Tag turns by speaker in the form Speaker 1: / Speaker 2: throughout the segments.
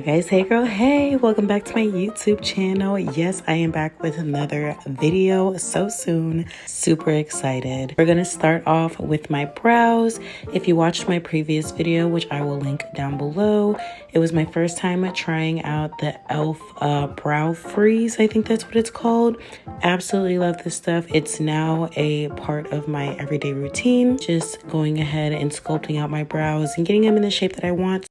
Speaker 1: guys, hey girl, hey, welcome back to my YouTube channel. Yes, I am back with another video so soon. Super excited. We're gonna start off with my brows. If you watched my previous video, which I will link down below, it was my first time trying out the e.l.f. brow freeze. I think that's what it's called. Absolutely love this stuff. It's now a part of my everyday routine. Just going ahead and sculpting out my brows and getting them in the shape that I want.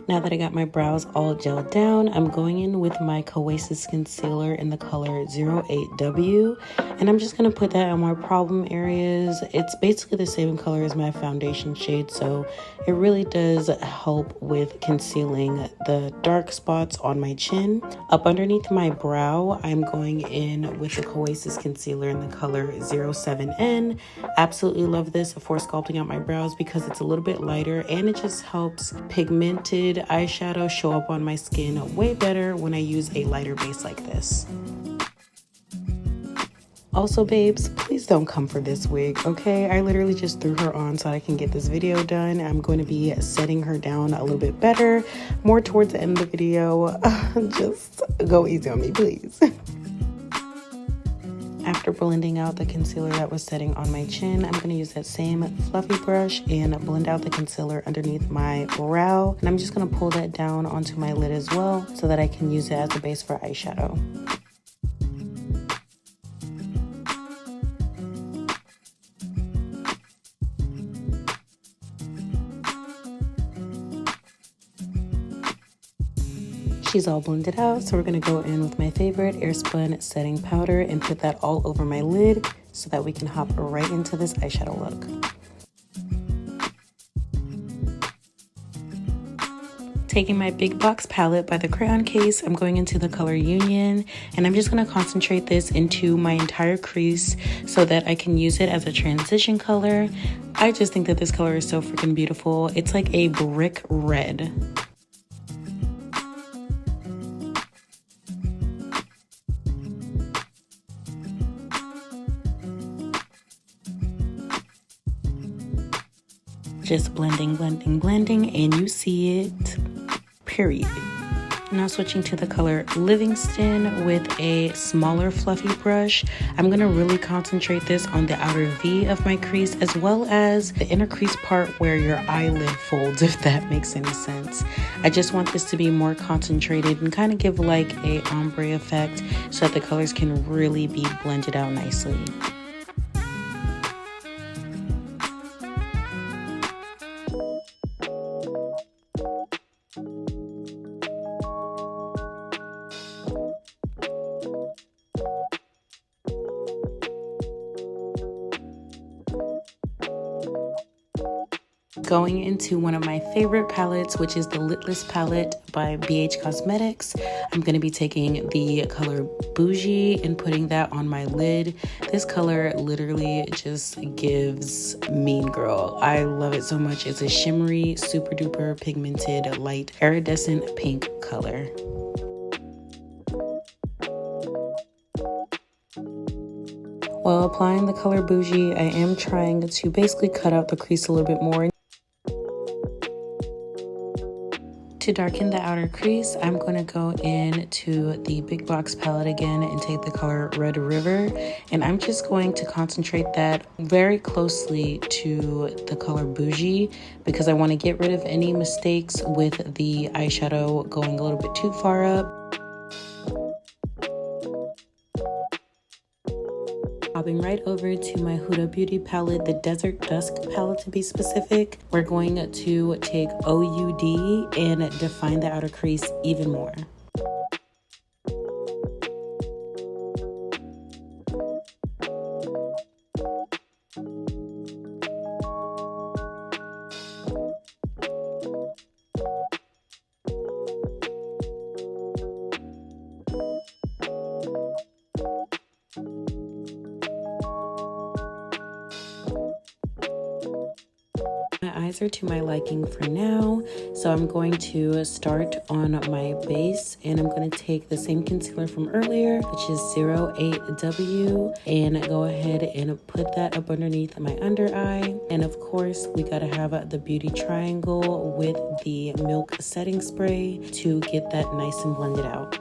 Speaker 1: Now that I got my brows all gelled down, I'm going in with my Kosas concealer in the color 08W. And I'm just going to put that on my problem areas. It's basically the same color as my foundation shade, so it really does help with concealing the dark spots on my chin. Up underneath my brow, I'm going in with the Kosas concealer in the color 07N. Absolutely love this for sculpting out my brows because it's a little bit lighter and it just helps pigmented eyeshadow show up on my skin way better when I use a lighter base like this. Also, babes, please don't come for this wig, okay? I literally just threw her on so I can get this video done. I'm going to be setting her down a little bit better, more towards the end of the video. Just go easy on me, please. After blending out the concealer that was setting on my chin, I'm going to use that same fluffy brush and blend out the concealer underneath my brow. And I'm just going to pull that down onto my lid as well so that I can use it as a base for eyeshadow. She's all blended out, so we're going to go in with my favorite Airspun setting powder and put that all over my lid so that we can hop right into this eyeshadow look. Taking my big box palette by the Crayon Case, I'm going into the color Union, and I'm just going to concentrate this into my entire crease so that I can use it as a transition color. I just think that this color is so freaking beautiful. It's like a brick red. Just blending, blending, blending, and you see it, period. Now switching to the color Livingston with a smaller fluffy brush. I'm going to really concentrate this on the outer V of my crease as well as the inner crease part where your eyelid folds, if that makes any sense. I just want this to be more concentrated and kind of give like a ombre effect so that the colors can really be blended out nicely. Going into one of my favorite palettes, which is the Litless palette by BH Cosmetics. I'm going to be taking the color Bougie and putting that on my lid. This color literally just gives mean girl. I love it so much. It's a shimmery, super duper pigmented, light iridescent pink color. While applying the color Bougie, I am trying to basically cut out the crease a little bit more. To darken the outer crease, I'm going to go into the big box palette again and take the color Red River, and I'm just going to concentrate that very closely to the color Bougie because I want to get rid of any mistakes with the eyeshadow going a little bit too far up. Hopping right over to my Huda Beauty palette, the Desert Dusk palette to be specific. We're going to take OUD and define the outer crease even more. eyes are to my liking for now. So I'm going to start on my base, and I'm going to take the same concealer from earlier, which is 08W, and go ahead and put that up underneath my under eye. And of course, we got to have the beauty triangle with the milk setting spray to get that nice and blended out.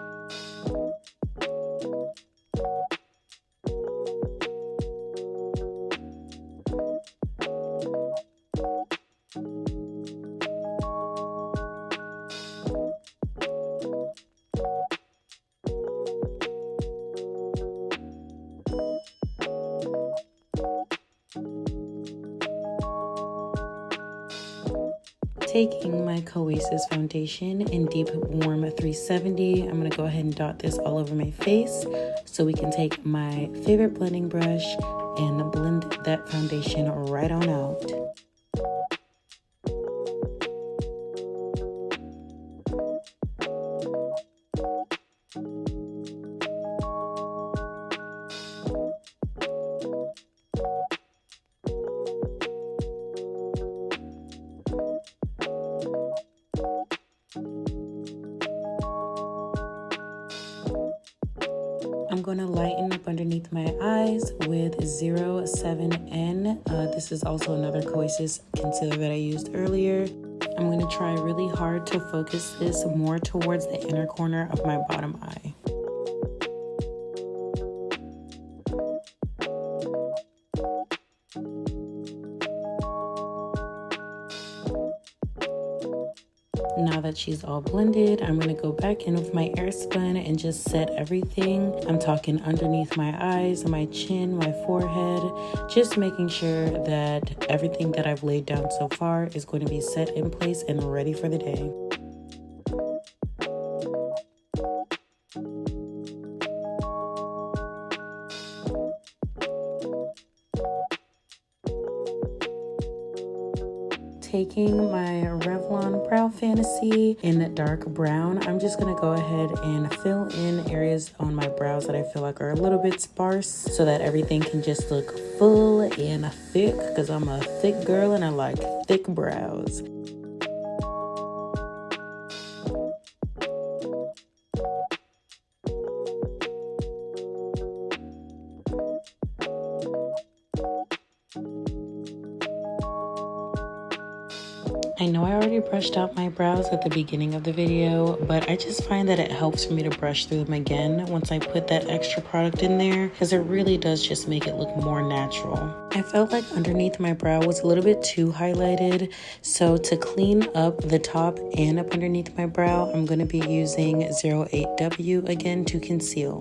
Speaker 1: Taking my Kosas foundation in Deep Warm 370, I'm going to go ahead and dot this all over my face so we can take my favorite blending brush and blend that foundation right on out. I'm going to lighten up underneath my eyes with 07N. This is also another Kosas concealer that I used earlier. I'm going to try really hard to focus this more towards the inner corner of my bottom eye. Now that she's all blended, I'm going to go back in with my Airspun and just set everything. I'm talking underneath my eyes, my chin, my forehead, just making sure that everything that I've laid down so far is going to be set in place and ready for the day. Taking my Revlon Brow Fantasy in dark brown, I'm just going to go ahead and fill in areas on my brows that I feel like are a little bit sparse so that everything can just look full and thick, because I'm a thick girl and I like thick brows. I know I already brushed out my brows at the beginning of the video, but I just find that it helps for me to brush through them again once I put that extra product in there, because it really does just make it look more natural. I felt like underneath my brow was a little bit too highlighted, so to clean up the top and up underneath my brow, I'm going to be using 08W again to conceal.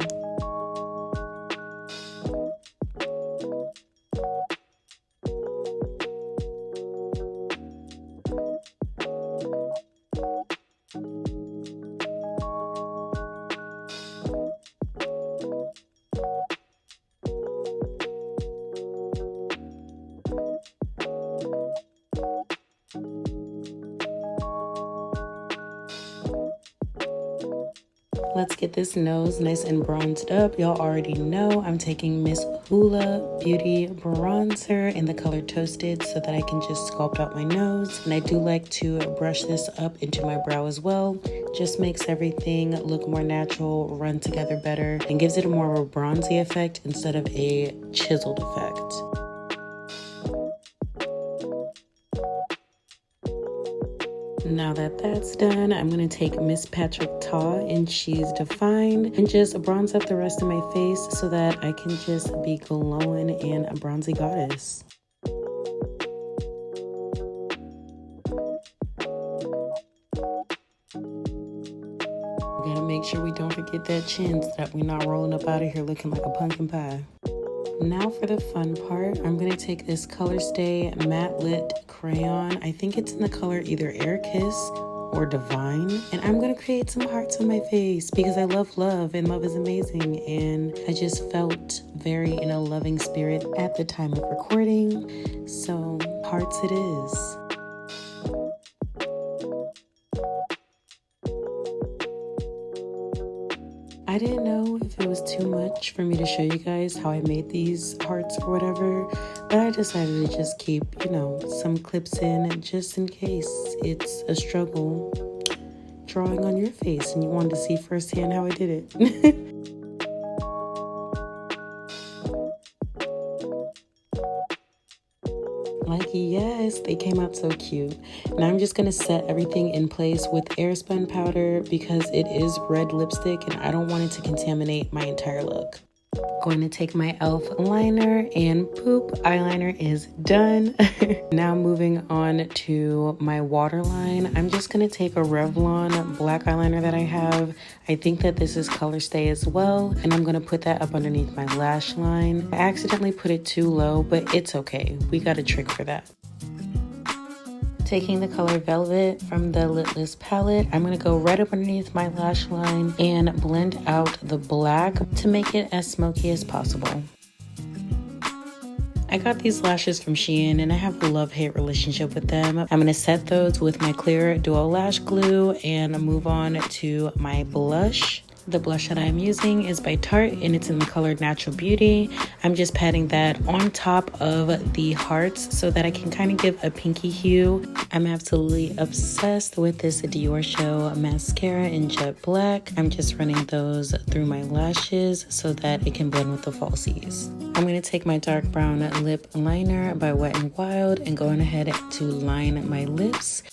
Speaker 1: Let's get this nose nice and bronzed up. Y'all already know I'm taking Miss Hoola Beauty Bronzer in the color Toasted so that I can just sculpt out my nose. And I do like to brush this up into my brow as well. Just makes everything look more natural, run together better, and gives it a more of a bronzy effect instead of a chiseled effect. Now that that's done, I'm going to take Miss Patrick-Ta in She's Defined and just bronze up the rest of my face so that I can just be glowing and a bronzy goddess. Gotta make sure we don't forget that chin so that we're not rolling up out of here looking like a pumpkin pie. Now for the fun part, I'm going to take this Color Stay Matte Lit Crayon. I think it's in the color either Air Kiss or Divine. And I'm going to create some hearts on my face because I love love and love is amazing. And I just felt very in a loving spirit at the time of recording. So hearts it is. I didn't know if it was too much for me to show you guys how I made these hearts or whatever, but I decided to just keep, you know, some clips in just in case it's a struggle drawing on your face and you wanted to see firsthand how I did it. Like, yes, they came out so cute. Now I'm just going to set everything in place with Airspun powder because it is red lipstick and I don't want it to contaminate my entire look. Going to take my e.l.f. liner and poop, eyeliner is done. Now moving on to my waterline. I'm just going to take a Revlon black eyeliner that I have. I think that this is Color Stay as well. And I'm going to put that up underneath my lash line. I accidentally put it too low, but it's okay. We got a trick for that. Taking the color Velvet from the Litless palette, I'm going to go right up underneath my lash line and blend out the black to make it as smoky as possible. I got these lashes from Shein and I have a love-hate relationship with them. I'm going to set those with my clear dual lash glue and move on to my blush. The blush that I'm using is by Tarte and it's in the color Natural Beauty. I'm just patting that on top of the hearts so that I can kind of give a pinky hue. I'm absolutely obsessed with this Dior Show mascara in jet black. I'm just running those through my lashes so that it can blend with the falsies. I'm going to take my dark brown lip liner by Wet n Wild and going ahead to line my lips.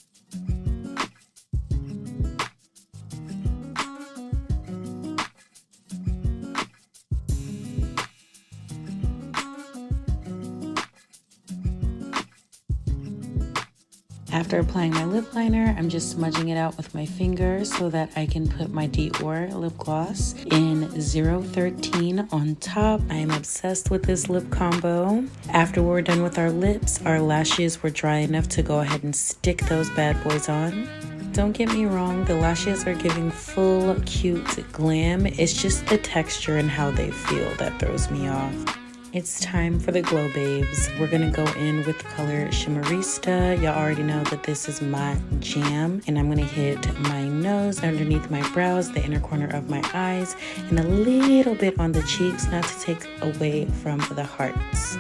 Speaker 1: After applying my lip liner, I'm just smudging it out with my finger so that I can put my Dior lip gloss in 013 on top. I am obsessed with this lip combo. After we're done with our lips, our lashes were dry enough to go ahead and stick those bad boys on. Don't get me wrong, the lashes are giving full cute glam. It's just the texture and how they feel that throws me off. It's time for the glow babes. We're gonna go in with the color Shimmerista. Y'all already know that this is my jam. And I'm gonna hit my nose, underneath my brows, the inner corner of my eyes, and a little bit on the cheeks, not to take away from the hearts.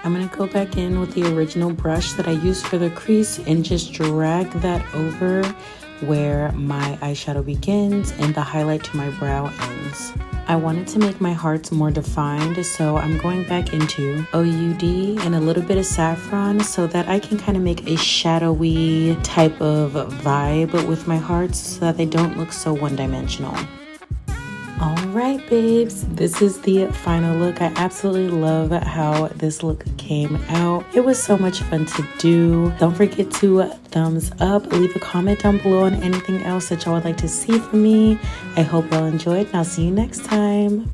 Speaker 1: I'm going to go back in with the original brush that I used for the crease and just drag that over where my eyeshadow begins and the highlight to my brow ends. I wanted to make my hearts more defined, so I'm going back into OUD and a little bit of saffron so that I can kind of make a shadowy type of vibe with my hearts so that they don't look so one-dimensional. Alright babes, this is the final look. I absolutely love how this look came out. It was so much fun to do. Don't forget to thumbs up, leave a comment down below on anything else that y'all would like to see from me. I hope y'all enjoyed and I'll see you next time.